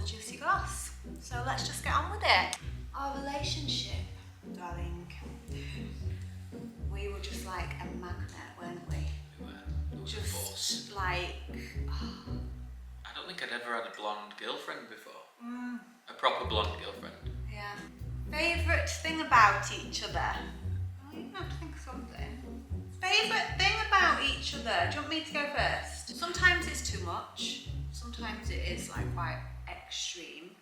juicy goss. So let's just get on with it. Our relationship, darling. We were just like a magnet, weren't we? We were. It was a force. Like, I don't think I'd ever had a blonde girlfriend before. A proper blonde girlfriend. Yeah. Favourite thing about each other? Oh, you have to think of something. Favourite thing about each other? Do you want me to go first? Sometimes it's too much. Sometimes it is like quite extreme.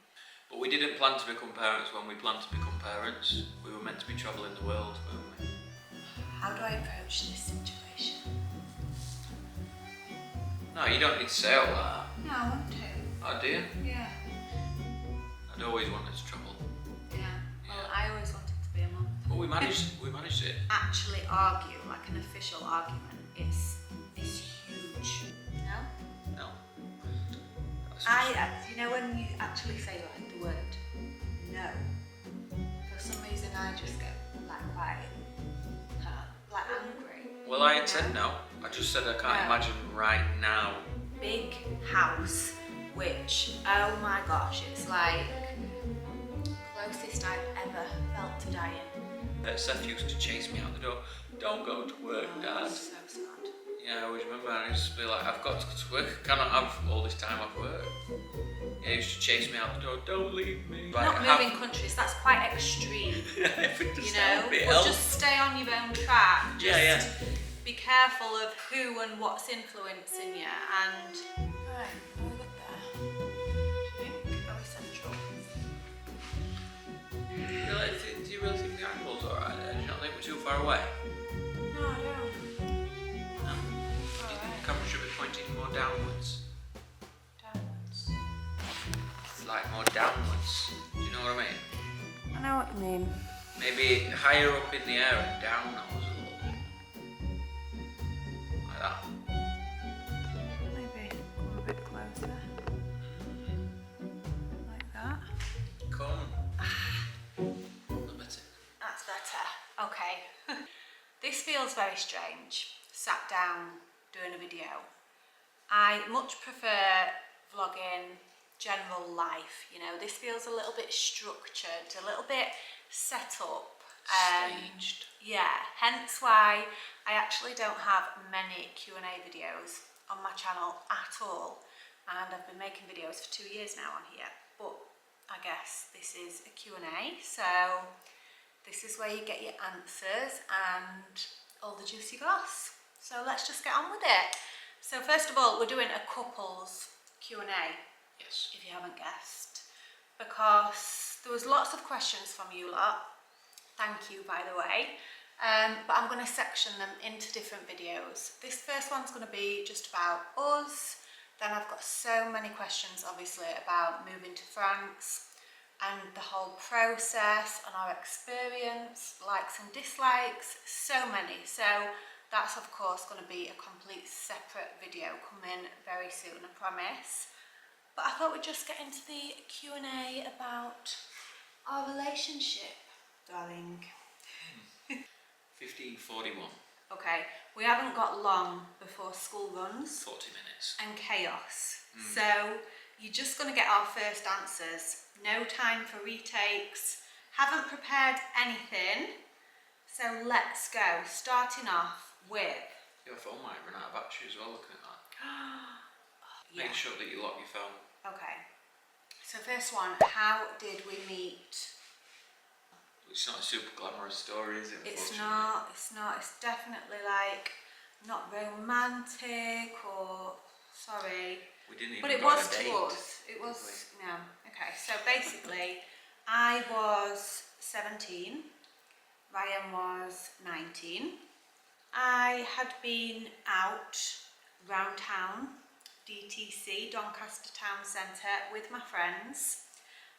But we didn't plan to become parents when we planned to become parents. We were meant to be travelling the world, weren't we? How do I approach this situation? No, you don't need to say all that. No, I want to. Oh, do you? Yeah. I'd always wanted to travel. Yeah. Well, I always wanted to be a mum. But we managed it. Actually argue, like an official argument, is huge. No? No. You know when you actually say like the word no, for some reason I just get like quite like angry. Well, I had said no. I just said I can't imagine right now. Big house, which, oh my gosh, it's like closest I've ever felt to dying. Seth used to chase me out the door. Don't go to work, Dad. So sad. Yeah, I always remember. I used to be like, I've got to go to work. I cannot have all this time off work. Yeah, he used to chase me out the door. Don't leave me. Not moving countries. That's quite extreme. You know, but just stay on your own track. Just be careful of who and what's influencing you. And right, how we got there? Do you think? Are we central? Do you really think the angle's alright? Do you not think we're too far away? No, I don't. Do you think the camera should be pointing more downwards? Downwards. Like more downwards. Do you know what I mean? I know what you mean. Maybe higher up in the air and down nose a little bit. Like that. Maybe come a bit closer. Like that. Come. A little bit. That's better. Okay. This feels very strange. Sat down doing a video. I much prefer vlogging general life, you know. This feels a little bit structured, a little bit set up. Staged. Yeah, hence why I actually don't have many Q&A videos on my channel at all. And I've been making videos for 2 years now on here. But I guess this is a Q&A, so this is where you get your answers and all the juicy goss. So let's just get on with it. So first of all, we're doing a couples Q&A. Yes. If you haven't guessed, because there was lots of questions from you lot. Thank you, by the way. But I'm going to section them into different videos. This first one's going to be just about us. Then I've got so many questions, obviously, about moving to France and the whole process and our experience, likes and dislikes, so many. So that's of course going to be a complete separate video coming very soon, I promise. But I thought we'd just get into the Q&A about our relationship, darling. 15:41. Okay, we haven't got long before school runs. 40 minutes. And chaos. So you're just going to get our first answers. No time for retakes. Haven't prepared anything. So let's go. Starting off with... Your phone might run out of battery as well, looking at that. Yeah. Make sure that you lock your phone. Okay. So first one, how did we meet? It's not a super glamorous story, is it? It's not. It's definitely like not romantic or sorry. We didn't even But it go on was a date. to us. It was no. Okay. So basically, I was 17. Ryan was 19. I had been out round town, DTC, Doncaster Town Centre, with my friends.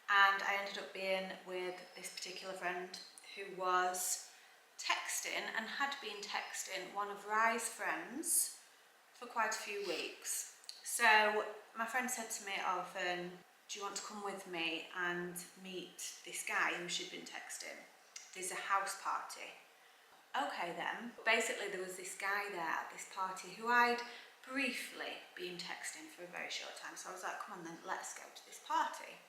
And I ended up being with this particular friend who was texting and had been texting one of Rye's friends for quite a few weeks. So my friend said to me, "Oh, Fern, do you want to come with me and meet this guy who she'd been texting? There's a house party." Okay then. Basically there was this guy there at this party who I'd briefly been texting for a very short time. So I was like, come on then, let's go to this party.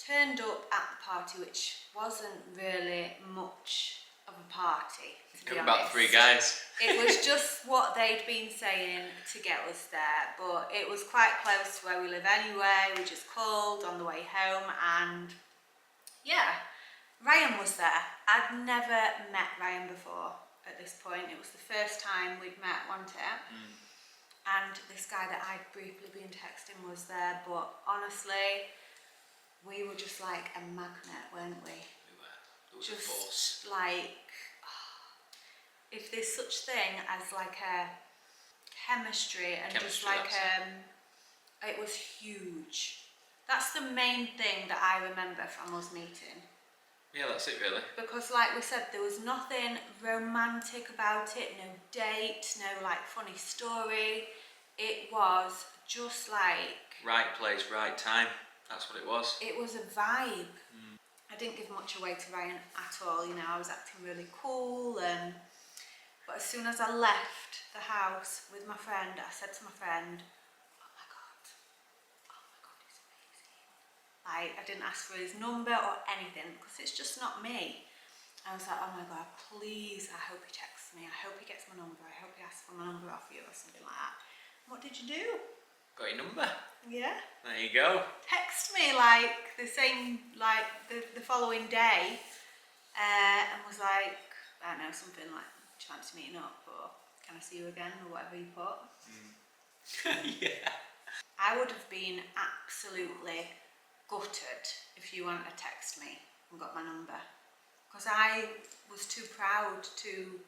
turned up at the party, which wasn't really much of a party, to be Got honest. about 3 guys. It was just what they'd been saying to get us there, but it was quite close to where we live anyway. We just called on the way home, and yeah, Ryan was there. I'd never met Ryan before at this point. It was the first time we'd met, wasn't it? And this guy that I'd briefly been texting was there, but honestly, we were just like a magnet, weren't we? We were. It was a Just force. like, if there's such thing as like a chemistry and just Chemistry, like that's it was huge. That's the main thing that I remember from us meeting. Yeah, that's it really. Because like we said, there was nothing romantic about it, no date, no like funny story. It was just like... Right place, right time. That's what it was. It was a vibe. I didn't give much away to Ryan at all, you know, I was acting really cool, but as soon as I left the house with my friend, I said to my friend, oh my god, he's amazing. Like, I didn't ask for his number or anything, because it's just not me. I was like, oh my god, please, I hope he texts me, I hope he gets my number, I hope he asks for my number off you or something like that. What did you do? Got your number. Yeah. There you go. Text me like the same, like the following day, and was like, I don't know, something like, chance meeting up, or can I see you again, or whatever you put. Yeah. I would have been absolutely gutted if you hadn't have texted me and got my number, because I was too proud to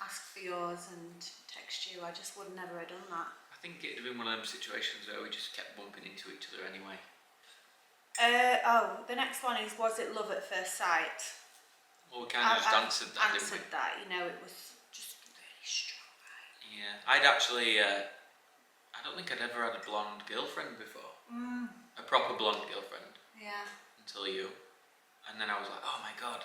ask for yours and text you. I just would never have done that. I think it'd have been one of them situations where we just kept bumping into each other anyway. The next one is, was it love at first sight? Well, we kind of just answered that, didn't we? Answered that, you know, it was just really strong, right? Yeah. I'd actually, I don't think I'd ever had a blonde girlfriend before. A proper blonde girlfriend. Yeah. Until you. And then I was like, oh my god,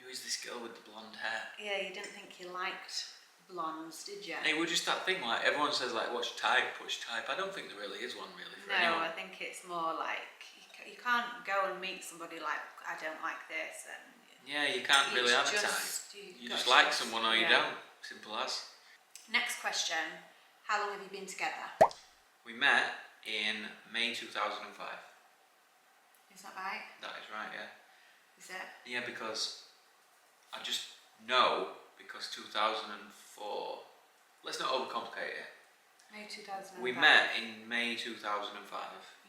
who is this girl with the blonde hair? Yeah, you didn't think you liked blondes, did you? It was just that thing, like, everyone says, like, what's your type, what's your type? I don't think there really is one, really, for No, anyone. I think it's more like, you can't go and meet somebody like, I don't like this, and... Yeah, you can't really have a type. You just like someone or you don't. Simple as. Next question. How long have you been together? We met in May 2005. Is that right? That is right, yeah. Is it? Yeah, because I just know, because 2004... Let's not overcomplicate it. May 2005. We met in May 2005.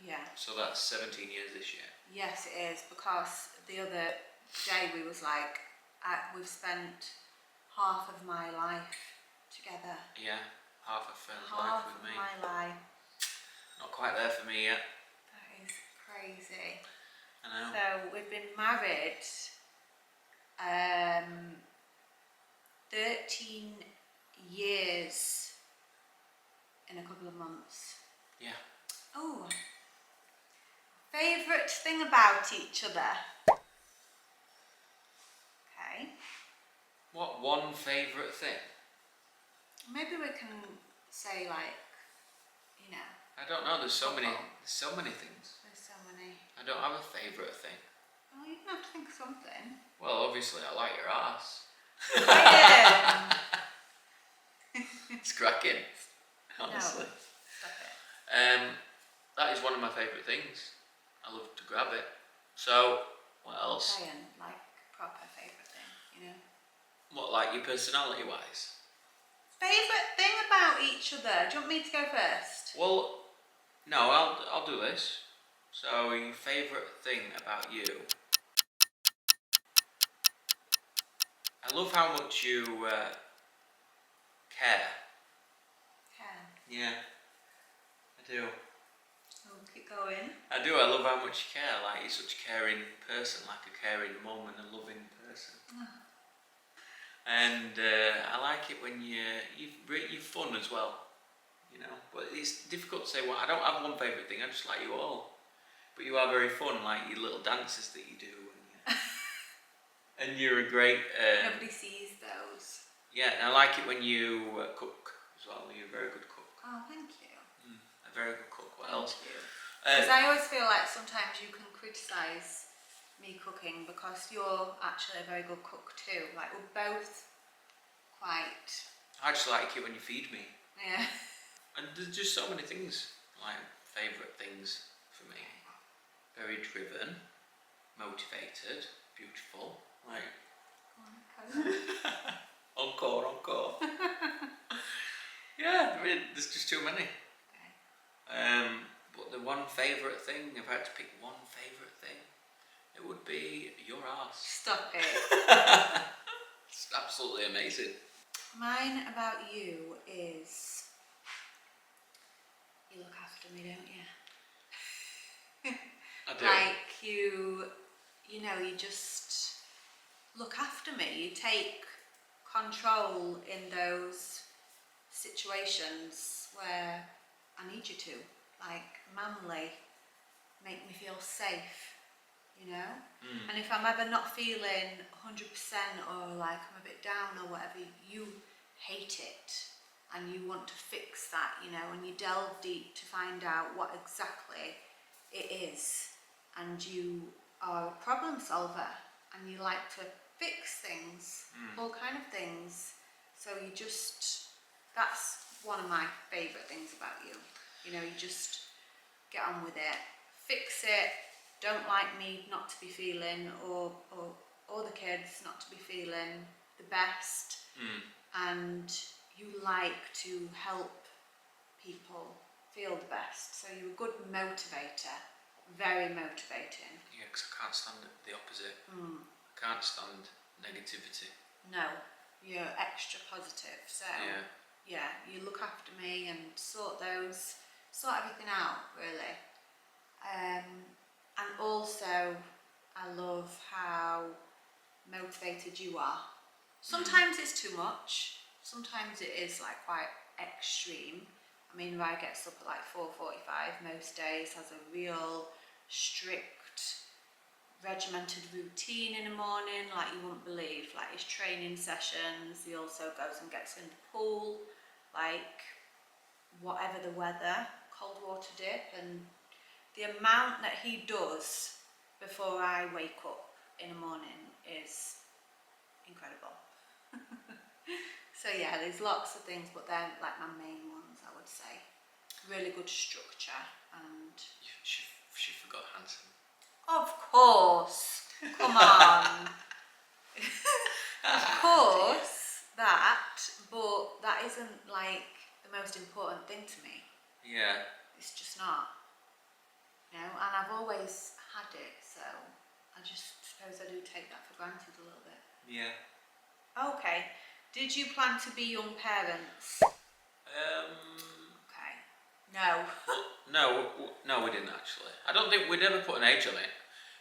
Yeah. So that's 17 years this year. Yes, it is, because the other day we was like, we've spent half of my life together. Yeah, half of Fern's life with me. Half of my life. Not quite there for me yet. That is crazy. I know. So we've been married 13 years in a couple of months. Yeah. Oh, favourite thing about each other? Okay. What one favourite thing? Maybe we can say like, you know. I don't know, there's so many things. There's so many. I don't have a favourite thing. Well, you can have to think of something. Well, obviously I like your ass. Ryan! It's cracking, honestly. No, stop it. That is one of my favourite things. I love to grab it. So, what else? Ryan, like proper favourite thing, you know. What, like your personality wise? Favourite thing about each other? Do you want me to go first? Well, no, I'll do this. So, your favourite thing about you? I love how much you care. Care. Yeah, I do. Oh, keep going. I do. I love how much you care. Like, you're such a caring person, like a caring mum and a loving person. And I like it when you're fun as well, you know. But it's difficult to say. Well, I don't have one favourite thing. I just like you all. But you are very fun, like your little dances that you do, and you're a great. Nobody sees those. Yeah, and I like it when you cook as well. You're a very good cook. Oh, thank you. A very good cook. What Thank else? you. Because I always feel like sometimes you can criticise me cooking because you're actually a very good cook too. Like we're both quite. I just like it when you feed me. Yeah. And there's just so many things, like favourite things for me. Very driven, motivated, beautiful. Like. Encore. Yeah, there's just too many. Okay. But the one favourite thing, if I had to pick one favourite thing, it would be your arse. Stop it. It's absolutely amazing. Mine about you is you look after me, don't you? I do. Like you know, you just look after me. You take control in those situations where I need you to. Like manly, make me feel safe, you know? And if I'm ever not feeling 100% or like I'm a bit down or whatever, you hate it and you want to fix that, you know, and you delve deep to find out what exactly it is, and you are a problem solver and you like to fix things, all kind of things. So you just, that's one of my favourite things about you. You know, you just get on with it, fix it, don't like me not to be feeling, or the kids not to be feeling the best. And you like to help people feel the best. So you're a good motivator, very motivating. Yeah, because I can't stand the opposite. I can't stand negativity. No, you're extra positive. So yeah, you look after me and sort everything out, really. And also, I love how motivated you are. Sometimes it's too much. Sometimes it is like quite extreme. I mean, Rai gets up at like 4:45 most days, has a real strict, regimented routine in the morning, like you wouldn't believe. Like his training sessions, he also goes and gets in the pool, like whatever the weather, cold water dip, and the amount that he does before I wake up in the morning is incredible. So yeah, there's lots of things, but they're like my main ones, I would say. Really good structure and... She forgot handsome. Of course! Come on! Of course, that, but that isn't like the most important thing to me. Yeah. It's just not. You know, and I've always had it, so I just suppose I do take that for granted a little bit. Yeah. Okay. Did you plan to be young parents? Okay. No. No, we didn't actually. I don't think we'd ever put an age on it,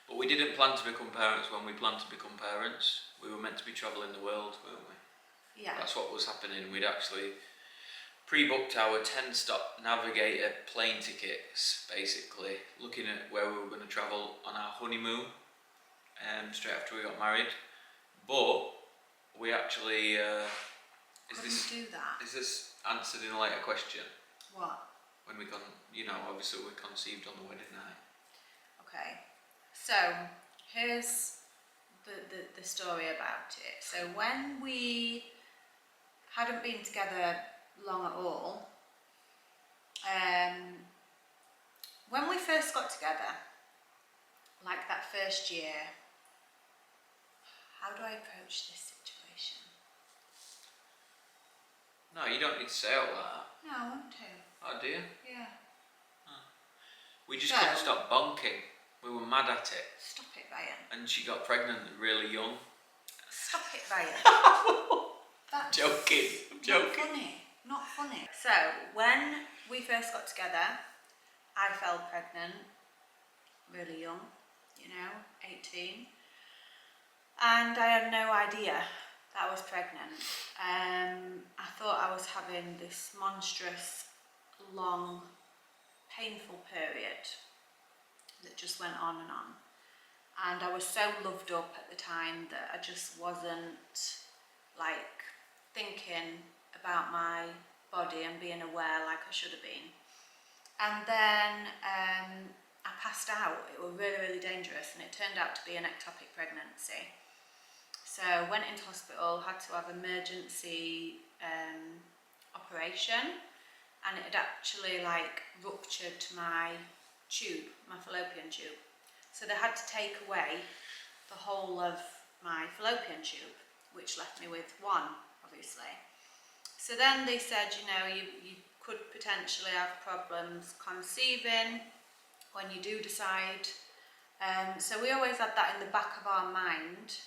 but we didn't plan to become parents when we planned to become parents. We were meant to be travelling the world, weren't we? Yeah. That's what was happening. We'd actually pre-booked our 10-stop Navigator plane tickets, basically, looking at where we were going to travel on our honeymoon, straight after we got married. But we actually Couldn't do that. is this answered in a later question? What? When we obviously we conceived on the wedding night. Okay. So here's the story about it. So when we hadn't been together long at all, when we first got together, like that first year, how do I approach this situation? No, you don't need to say all that. No, I want to. Oh dear. Yeah. We just couldn't stop bonking. We were mad at it. Stop it, Ryan. And she got pregnant really young. Stop it, Ryan. That's Joking. I'm joking. Not funny. So, when we first got together, I fell pregnant really young, 18. And I had no idea that I was pregnant. I thought I was having this monstrous, long, painful period that just went on and on. And I was so loved up at the time that I just wasn't like thinking about my body and being aware like I should have been. And then I passed out. It was really, really dangerous, and it turned out to be an ectopic pregnancy. So went into hospital, had to have emergency operation, and it had actually like ruptured my tube, my fallopian tube. So they had to take away the whole of my fallopian tube, which left me with one, obviously. So then they said, you know, you could potentially have problems conceiving when you do decide. So we always had that in the back of our mind,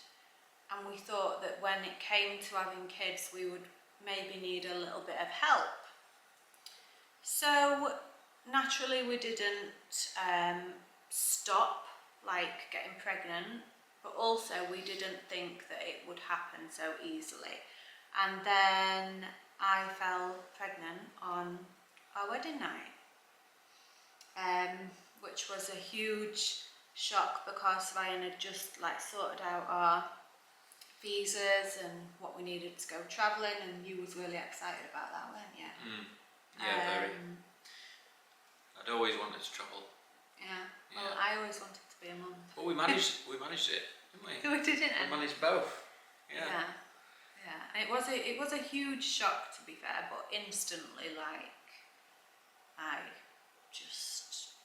and we thought that when it came to having kids, we would maybe need a little bit of help. So naturally we didn't stop like getting pregnant, but also we didn't think that it would happen so easily. And then I fell pregnant on our wedding night, which was a huge shock because Ryan had just like sorted out our visas and what we needed to go travelling, and you was really excited about that, weren't you? Yeah, very. I'd always wanted to travel. Yeah. Well, I always wanted to be a mum. Well, we managed it, didn't we? We didn't. We managed both. Yeah. And it was a huge shock, to be fair, but instantly, like, I just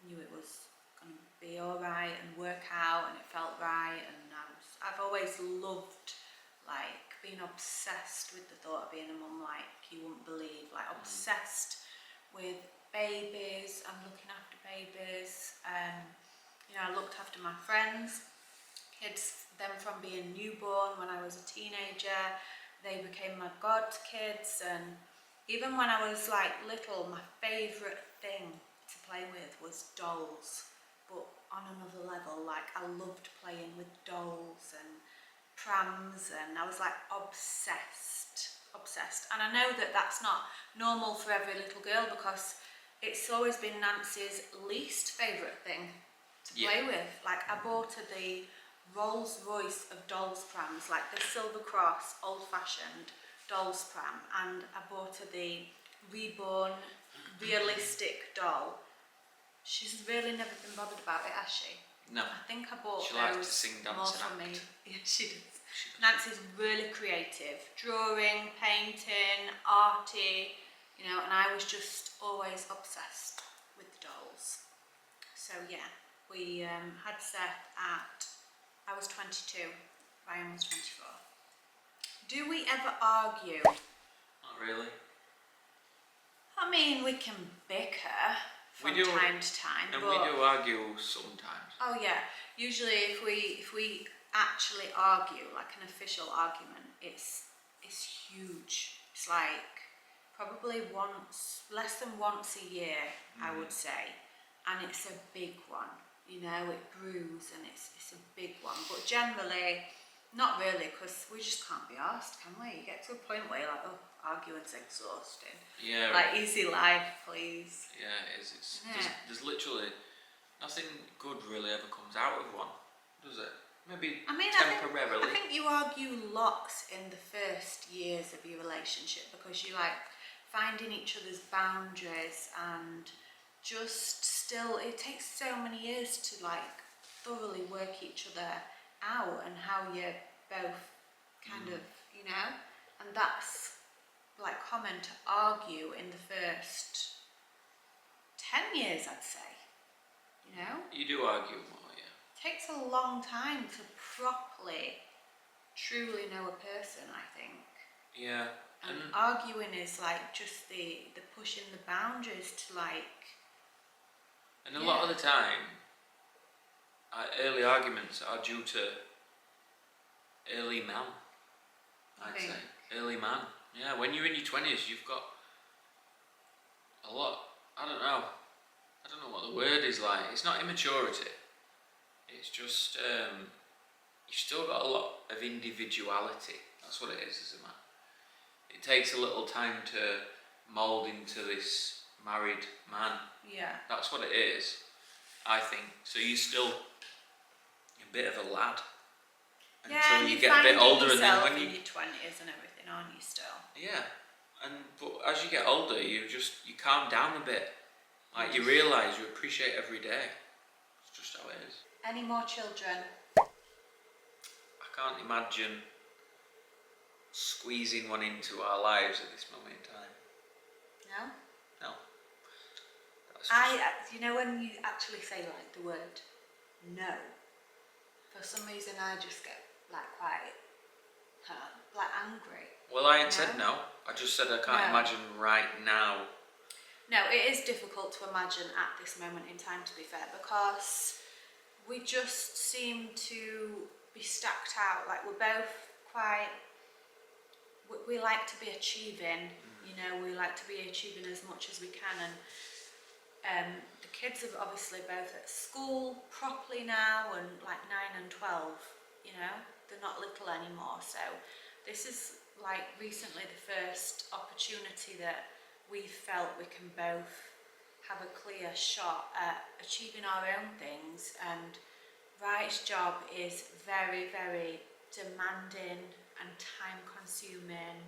knew it was going to be all right and work out, and it felt right. And I've always loved, like, being obsessed with the thought of being a mum, like you wouldn't believe, like obsessed with babies and looking after babies. You know, I looked after my friends' kids, them from being newborn when I was a teenager. They became my godkids, and even when I was like little, my favourite thing to play with was dolls, but on another level. Like, I loved playing with dolls and prams, and I was like obsessed. And I know that that's not normal for every little girl, because it's always been Nancy's least favourite thing to play with. Like, I bought her the Rolls Royce of dolls prams, like the Silver Cross old-fashioned dolls pram, and I bought her the Reborn realistic doll. She's really never been bothered about it, has she? No. I think I bought She those likes to sing, dance, more and for act. me. Yeah, she does. Nancy's really creative, drawing, painting, arty, you know, and I was just always obsessed with the dolls. So yeah, we had Seth at, I was 22, Ryan was 24. Do we ever argue? Not really. I mean, we can bicker from time to time, and but we do argue sometimes. oh yeah, usually if we actually argue, like an official argument, it's huge. It's like probably less than once a year, I would say, and it's a big one. You know, it brews and it's a big one, but generally not really, because we just can't be arsed, can we? You get to a point where you're like, oh, arguing's exhausting. Yeah. Like, easy life, please. Yeah, it is. There's literally nothing good really ever comes out of one, does it? Maybe temporarily. I think you argue lots in the first years of your relationship, because you like finding each other's boundaries, and just still, it takes so many years to like thoroughly work each other out and how you both kind of, you know, and that's like common to argue in the first 10 years, I'd say, you know. You do argue more, yeah. It takes a long time to properly, truly know a person, I think. Yeah. And arguing is like just the pushing the boundaries to like. And a lot of the time, early arguments are due to early man, I'd say. Early man. Yeah, when you're in your 20s, you've got a lot. I don't know what the word is like. It's not immaturity. It's just, you've still got a lot of individuality. That's what it is as a man. It takes a little time to mould into this married man. Yeah. That's what it is, I think. So you're still a bit of a lad until you get a bit older, and then when in your 20s and everything, aren't you still? Yeah, but as you get older, you calm down a bit. Like, you realise you appreciate every day. It's just how it is. Any more children? I can't imagine squeezing one into our lives at this moment in time. No? No. That's just, You know when you actually say like the word no, for some reason I just get like quite like angry. well, I ain't said no. I just said I can't No. imagine right now. No, it is difficult to imagine at this moment in time, to be fair, because we just seem to be stacked out. Like we're both quite, we like to be achieving, you know, we like to be achieving as much as we can, and the kids are obviously both at school properly now, and like 9 and 12, you know, they're not little anymore. So this is like recently the first opportunity that we felt we can both have a clear shot at achieving our own things. And Rye's job is very, very demanding and time consuming,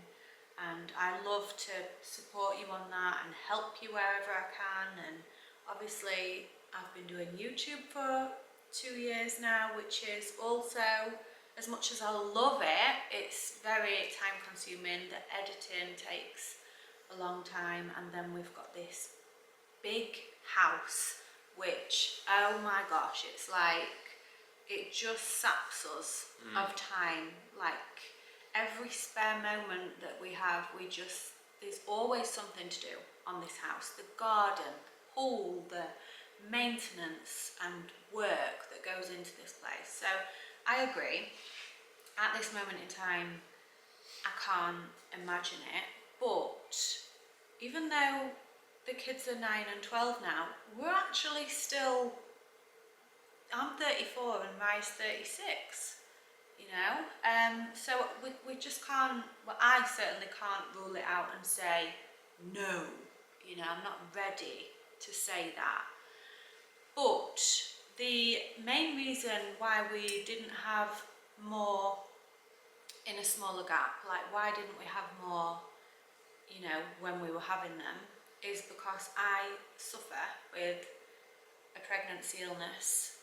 and I love to support you on that and help you wherever I can. And obviously I've been doing YouTube for 2 years now, which is also, as much as I love it, it's very time consuming. The editing takes a long time, and then we've got this big house which, oh my gosh, it's like it just saps us of time. Like every spare moment that we have, there's always something to do on this house. The garden, pool, the maintenance and work that goes into this place. So I agree, at this moment in time I can't imagine it. But even though the kids are 9 and 12 now, we're actually still, I'm 34 and Rye's 36, you know, so we just can't, well, I certainly can't rule it out and say no, you know, I'm not ready to say that. But the main reason why we didn't have more in a smaller gap, like why didn't we have more, you know, when we were having them, is because I suffer with a pregnancy illness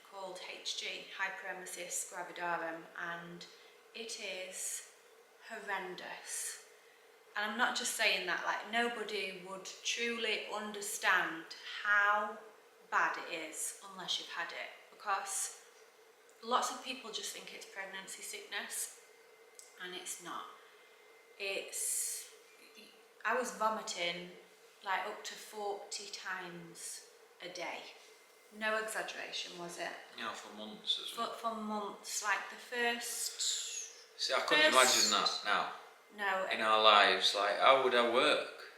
called HG, hyperemesis gravidarum, and it is horrendous. And I'm not just saying that, like nobody would truly understand how bad it is unless you've had it, because lots of people just think it's pregnancy sickness, and it's not. I was vomiting like up to 40 times a day. No exaggeration, was it? Yeah, for months as well. For months, like the first... See, I couldn't imagine that now. No. In our lives, like, how would I work?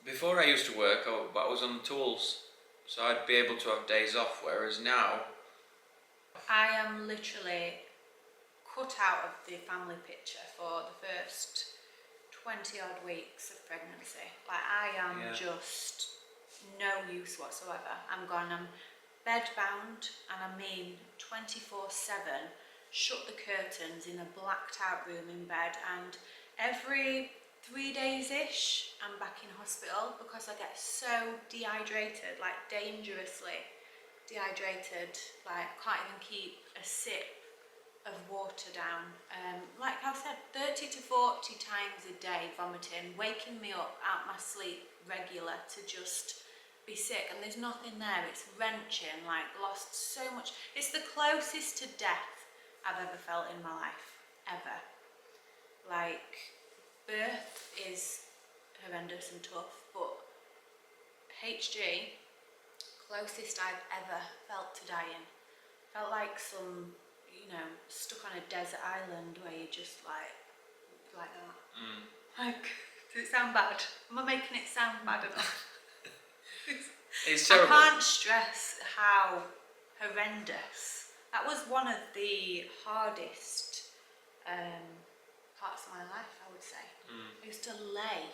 Before I used to work, I was on the tools, so I'd be able to have days off, whereas now... I am literally cut out of the family picture for the first 20 odd weeks of pregnancy. Like I am just no use whatsoever. I'm gone, I'm bed bound, and I mean 24/7, shut the curtains in a blacked out room in bed, and every 3 days-ish I'm back in hospital because I get so dehydrated, like dangerously dehydrated, like can't even keep a sip of water down. Like I said, 30 to 40 times a day vomiting, waking me up out my sleep regular to just be sick, and there's nothing there. It's wrenching, like lost so much. It's the closest to death I've ever felt in my life, ever. Like birth is horrendous and tough, but HG, closest I've ever felt to dying. Felt like some, you know, stuck on a desert island where you're just like that. Like, does it sound bad? Am I making it sound bad enough? It's terrible. I can't stress how horrendous. That was one of the hardest parts of my life, I would say. I used to lay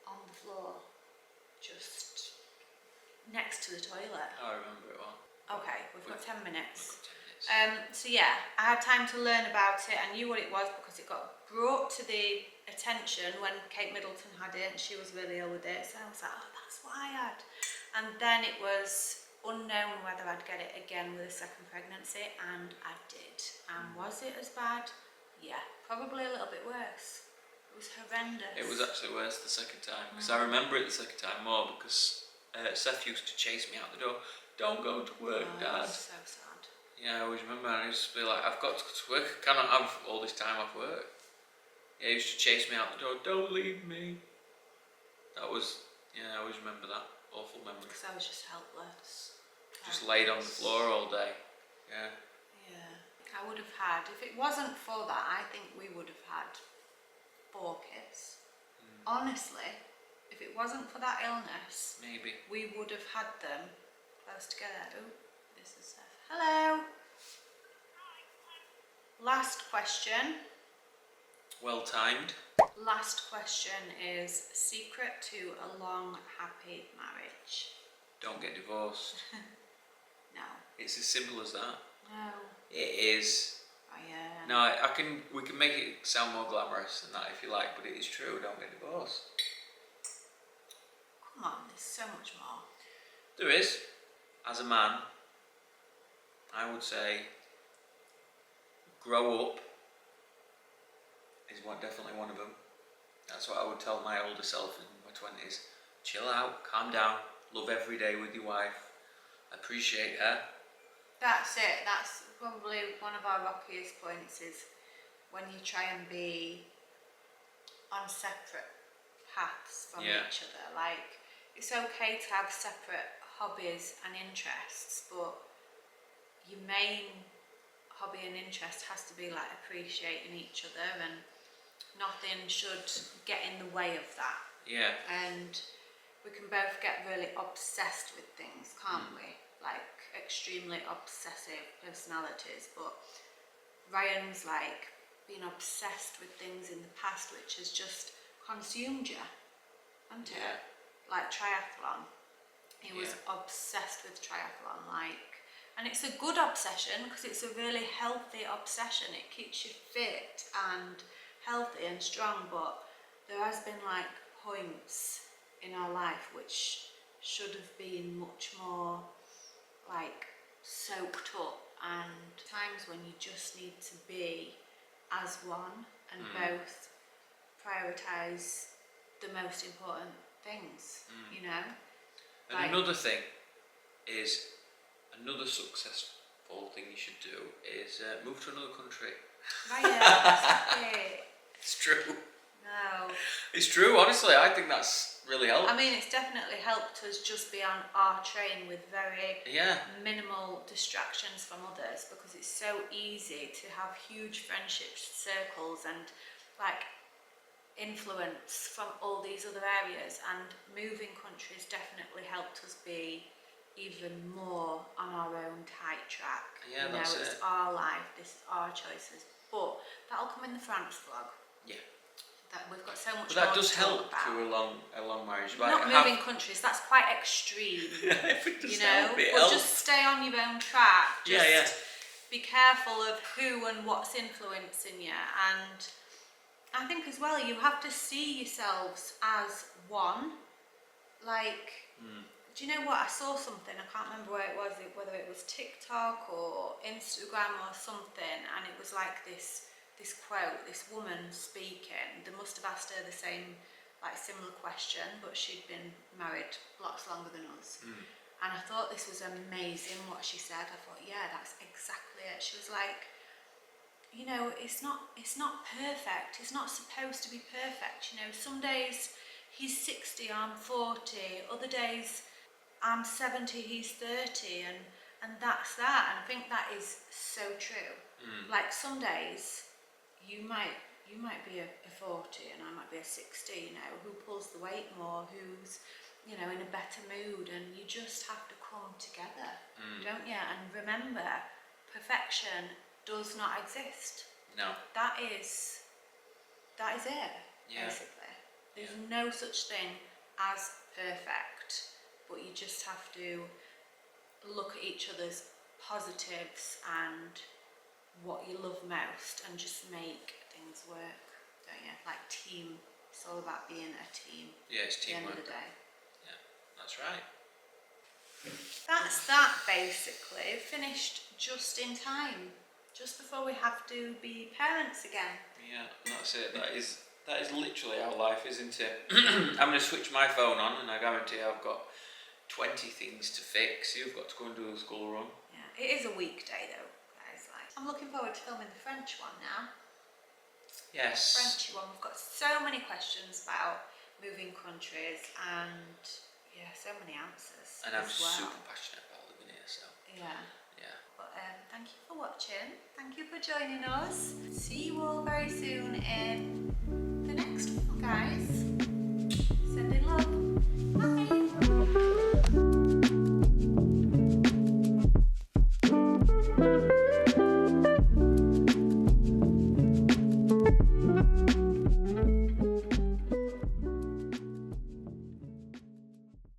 on the floor, just next to the toilet. I remember it well. Okay, we've got 10 minutes. We've got 10 minutes. So yeah, I had time to learn about it. I knew what it was because it got brought to the attention when Kate Middleton had it and she was really ill with it. So I was like, oh, that's what I had. And then it was unknown whether I'd get it again with a second pregnancy, and I did. And was it as bad? Yeah, probably a little bit worse. It was horrendous. It was actually worse the second time, because I remember it the second time more because Seth used to chase me out the door. Don't go to work, Dad. So sad. Yeah, I always remember. I used to be like, I've got to go to work. I cannot have all this time off work. Yeah, he used to chase me out the door. Don't leave me. That was, yeah, I always remember that awful memory. Because I was just helpless. Just laid on the floor all day. Yeah. Yeah. I would have had, if it wasn't for that, I think we would have had 4 kids. Honestly, if it wasn't for that illness, Maybe. we would have had them close together. Oh, this is Seth. Hello. Last question. Well timed. Last question is secret to a long, happy marriage. Don't get divorced. No. It's as simple as that. No. It is. I No, we can make it sound more glamorous than that if you like, but it is true. Don't get divorced. Come on, there's so much more. There is. As a man, I would say grow up is definitely one of them. That's what I would tell my older self in my 20s. Chill out, calm down, love every day with your wife, appreciate her. That's it. That's probably one of our rockiest points is when you try and be on separate paths from each other. Like, it's okay to have separate hobbies and interests, but your main hobby and interest has to be like appreciating each other, and nothing should get in the way of that. Yeah. And we can both get really obsessed with things, can't we? Like extremely obsessive personalities, but Ryan's like been obsessed with things in the past which has just consumed you, hasn't it? Yeah. Like triathlon. He was obsessed with triathlon, like, and it's a good obsession because it's a really healthy obsession. It keeps you fit and healthy and strong, but there has been like points in our life which should have been much more like soaked up, and times when you just need to be as one and both prioritise the most important things, you know. And like, another thing is, another successful thing you should do is move to another country. Ryan, exactly. It's true. No. It's true, honestly. I think that's really helped. I mean, it's definitely helped us just be on our train with very minimal distractions from others, because it's so easy to have huge friendship circles and like influence from all these other areas, and moving countries definitely helped us be even more on our own tight track. Yeah, you know, that's it's it. our life, this is our choices, but that'll come in the France vlog. Yeah. That we've got so much But that more does to help talk about. to a long marriage. Not moving countries, that's quite extreme. If it does You know, help, it but helps. just stay on your own track. Just Yeah. be careful of who and what's influencing you. And I think as well, you have to see yourselves as one. Like, do you know what? I saw something, I can't remember where it was, whether it was TikTok or Instagram or something, and it was like this quote, this woman speaking. They must have asked her the same, like similar question, but she'd been married lots longer than us. And I thought this was amazing what she said. I thought, yeah, that's exactly it. She was like, you know, it's not perfect. It's not supposed to be perfect. You know, some days he's 60, I'm 40. Other days I'm 70, he's 30, and that's that. And I think that is so true. Like some days you might be a 40 and I might be a 60, you know, who pulls the weight more, who's, you know, in a better mood, and you just have to come together, don't you? And remember, perfection does not exist. No. That is it, basically. There's no such thing as perfect, but you just have to look at each other's positives and what you love most and just make things work, don't you? Like team, it's all about being a team. Yeah, it's at the end teamwork. of the day. Yeah, that's right. That's that basically. Finished just in time. Just before we have to be parents again. Yeah, that's it. That is literally our life, isn't it? I'm going to switch my phone on, and I guarantee I've got 20 things to fix. You've got to go and do the school run. Yeah, it is a weekday though, guys. Like, I'm looking forward to filming the French one now. Yes. Frenchy one. We've got so many questions about moving countries and yeah, so many answers. And I'm as well. super passionate about living here, so Yeah. yeah. But thank you for watching. Thank you for joining us. See you all very soon in the next one, guys. Sending love.